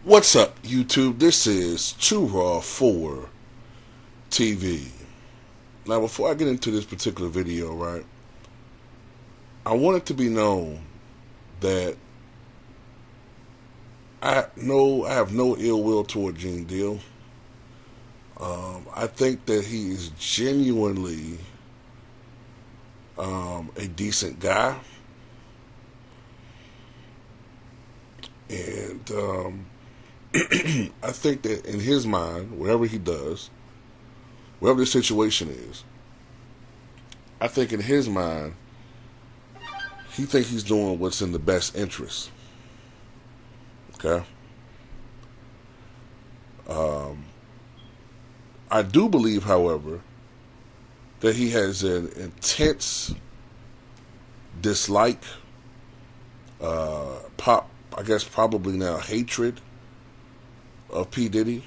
What's up, YouTube? This is True Raw 4 TV. Now, before I get into this particular video, right, I want it to be known that I have no ill will toward Gene Deal. I think that he is genuinely a decent guy, and I think that in his mind, whatever he does, whatever the situation is, I think in his mind, he thinks he's doing what's in the best interest. Okay? I do believe, however, that he has an intense dislike, I guess probably now hatred of P. Diddy.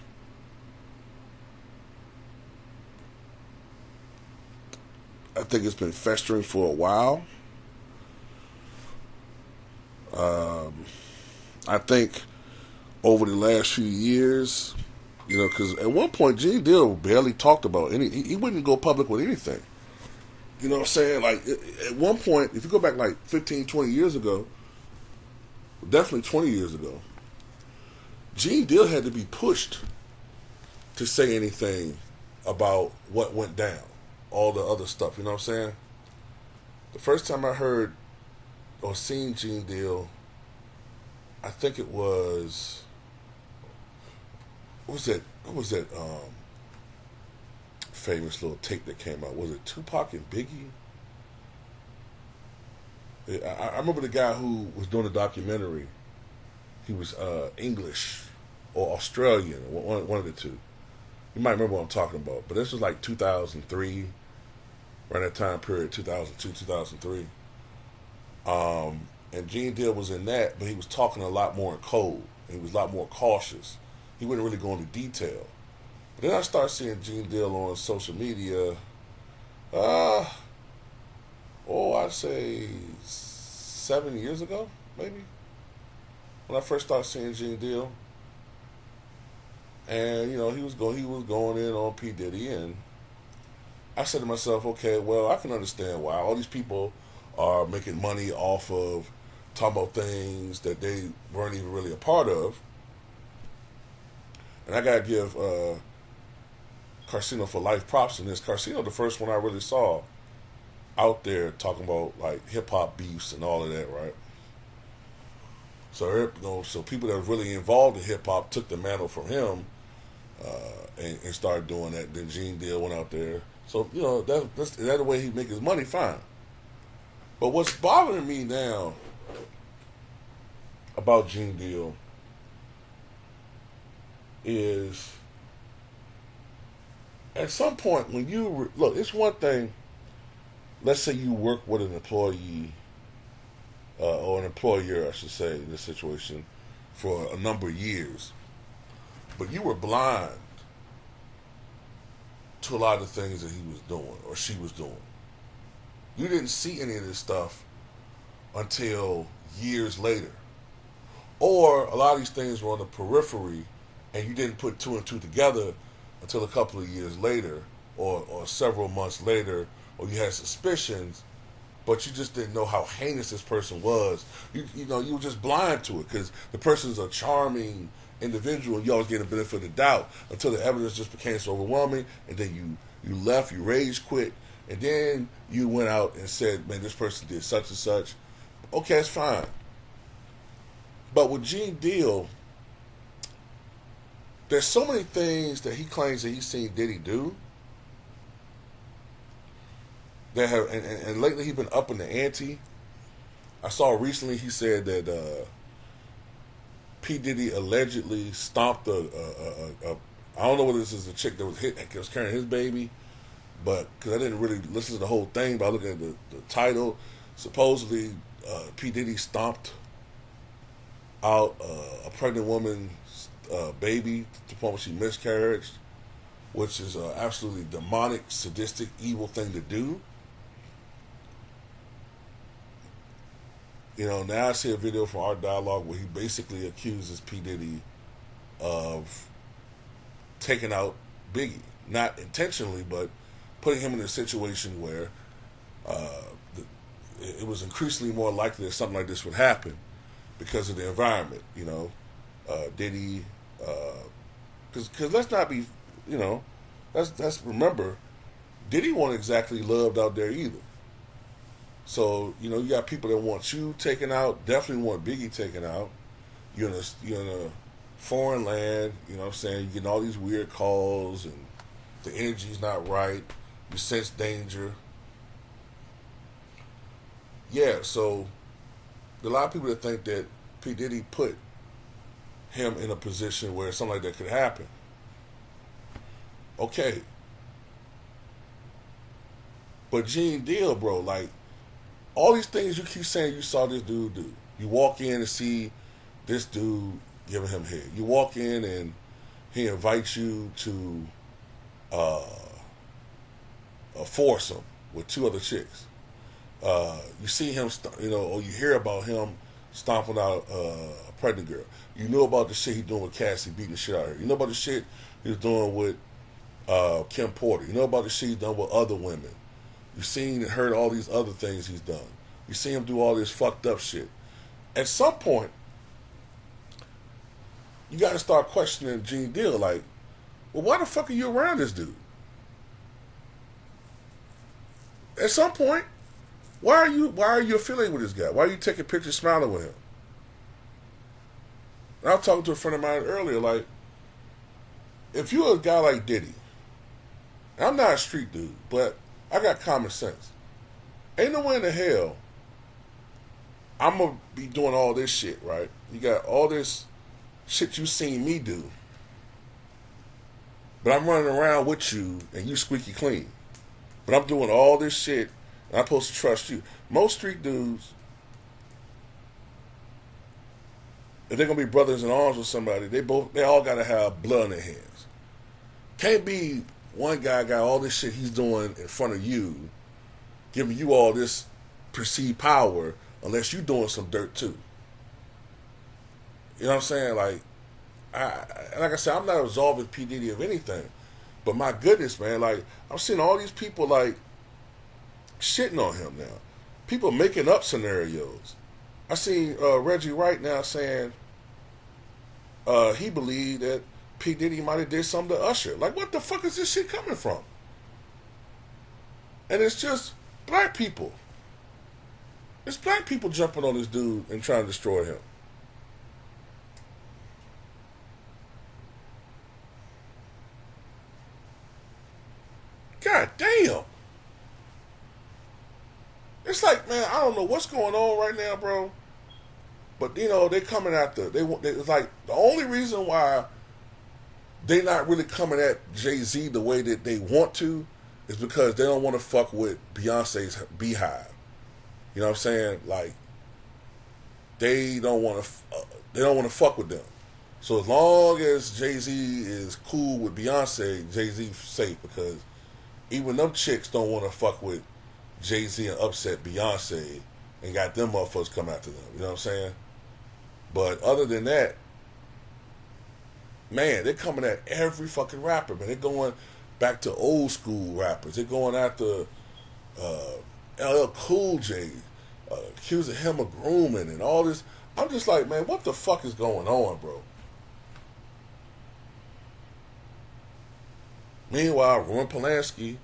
I think it's been festering for a while. I think over the last few years, because at one point Gene Deal barely talked about he wouldn't go public with anything. You know what I'm saying? Like, at one point, if you go back like 15, 20 years ago, definitely 20 years ago, Gene Deal had to be pushed to say anything about what went down, all the other stuff, you know what I'm saying? The first time I heard or seen Gene Deal, I think it was, what was that famous little tape that came out? Was it Tupac and Biggie? I remember the guy who was doing the documentary. He was English or Australian, one of the two. You might remember what I'm talking about. But this was like 2003, around that time period, 2002, 2003. And Gene Deal was in that, but he was talking a lot more in code. He was a lot more cautious. He wouldn't really go into detail. But then I started seeing Gene Deal on social media. I'd say 7 years ago, maybe, when I first started seeing Gene Deal. And he was going in on P. Diddy, and I said to myself, okay, well, I can understand why all these people are making money off of talking about things that they weren't even really a part of. And I gotta give Carcino for life props in this. Carcino, the first one I really saw out there talking about like hip hop beefs and all of that, right? So so people that were really involved in hip hop took the mantle from him and started doing that. Then Gene Deal went out there. So that's the way he make his money. Fine. But what's bothering me now about Gene Deal is, at some point when you look, it's one thing. Let's say you work with an employee or an employer, I should say, in this situation, for a number of years, but you were blind to a lot of the things that he was doing or she was doing. You didn't see any of this stuff until years later. Or a lot of these things were on the periphery and you didn't put two and two together until a couple of years later or several months later, or you had suspicions, but you just didn't know how heinous this person was. You were just blind to it because the person's a charming individual and you always get the benefit of the doubt until the evidence just became so overwhelming, and then you left, you rage quit, and then you went out and said, man, this person did such and such. Okay, it's fine. But with Gene Deal, there's so many things that he claims that he's seen Diddy do that have, and lately he's been upping the ante. I saw recently he said that P. Diddy allegedly stomped I don't know whether this is a chick that was carrying his baby, but because I didn't really listen to the whole thing, but I looked at the title. Supposedly, P. Diddy stomped out a pregnant woman's baby to the point where she miscarried, which is an absolutely demonic, sadistic, evil thing to do. Now I see a video from Art Dialogue where he basically accuses P. Diddy of taking out Biggie, not intentionally, but putting him in a situation where uh, it was increasingly more likely that something like this would happen because of the environment. Diddy, because let's not be, let's remember, Diddy wasn't exactly loved out there either. So you got people that want you taken out, definitely want Biggie taken out. You're in a foreign land, you know what I'm saying? You're getting all these weird calls and the energy's not right. You sense danger. Yeah, so there are a lot of people that think that P. Diddy put him in a position where something like that could happen. Okay. But Gene Deal, bro, like, all these things you keep saying you saw this dude do. You walk in and see this dude giving him head. You walk in and he invites you to a foursome with two other chicks. You see him, or you hear about him stomping out a pregnant girl. You know about the shit he's doing with Cassie, beating the shit out of her. You know about the shit he was doing with Kim Porter. You know about the shit he's done with other women. You've seen and heard all these other things he's done. You see him do all this fucked up shit. At some point, you got to start questioning Gene Deal. Like, well, why the fuck are you around this dude? At some point, why are you affiliated with this guy? Why are you taking pictures smiling with him? And I was talking to a friend of mine earlier, like, if you're a guy like Diddy, and I'm not a street dude, but I got common sense. Ain't no way in the hell I'm going to be doing all this shit, right? You got all this shit you seen me do, but I'm running around with you and you squeaky clean. But I'm doing all this shit and I'm supposed to trust you. Most street dudes, if they're going to be brothers in arms with somebody, they all got to have blood in their hands. Can't be one guy got all this shit he's doing in front of you, giving you all this perceived power, unless you're doing some dirt too. You know what I'm saying? Like I said, I'm not absolving P. Diddy of anything. But my goodness, man, like, I'm seeing all these people, like, shitting on him now. People making up scenarios. I see Reggie Wright now saying he believed that P. Diddy might have did something to Usher. Like, what the fuck is this shit coming from? And it's just black people. It's black people jumping on this dude and trying to destroy him. God damn. It's like, man, I don't know what's going on right now, bro. But, they coming after. It's like, the only reason why they not really coming at Jay-Z the way that they want to is because they don't want to fuck with Beyonce's beehive. You know what I'm saying? Like, they don't want to fuck with them. So as long as Jay-Z is cool with Beyonce, Jay-Z's safe, because even them chicks don't want to fuck with Jay-Z and upset Beyonce and got them motherfuckers come after them. You know what I'm saying? But other than that, man, they're coming at every fucking rapper, man. They're going back to old school rappers. They're going after LL Cool J, accusing him of grooming and all this. I'm just like, man, what the fuck is going on, bro? Meanwhile, Roman Polanski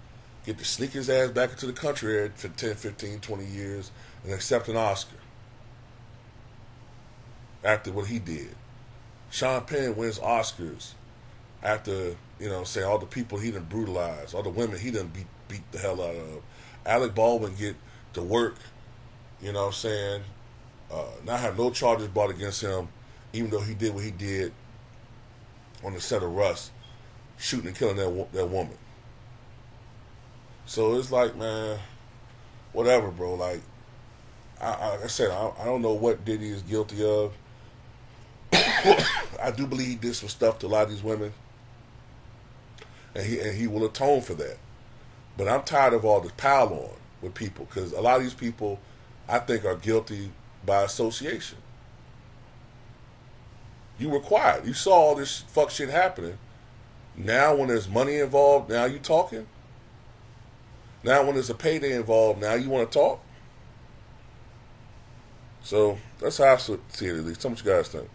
get to sneak his ass back into the country for 10, 15, 20 years and accept an Oscar after what he did. Sean Penn wins Oscars after, say all the people he done brutalized, all the women he done beat the hell out of. Alec Baldwin get to work, not have no charges brought against him, even though he did what he did on the set of Rust, shooting and killing that woman. So it's like, man, whatever, bro. Like I said, I don't know what Diddy is guilty of. I do believe he did some stuff to a lot of these women, and he will atone for that. But I'm tired of all this pile on with people, because a lot of these people, I think, are guilty by association. You were quiet. You saw all this fuck shit happening. Now when there's money involved, now you talking? Now when there's a payday involved, now you want to talk? So that's how I see it at least. Tell me what you guys think.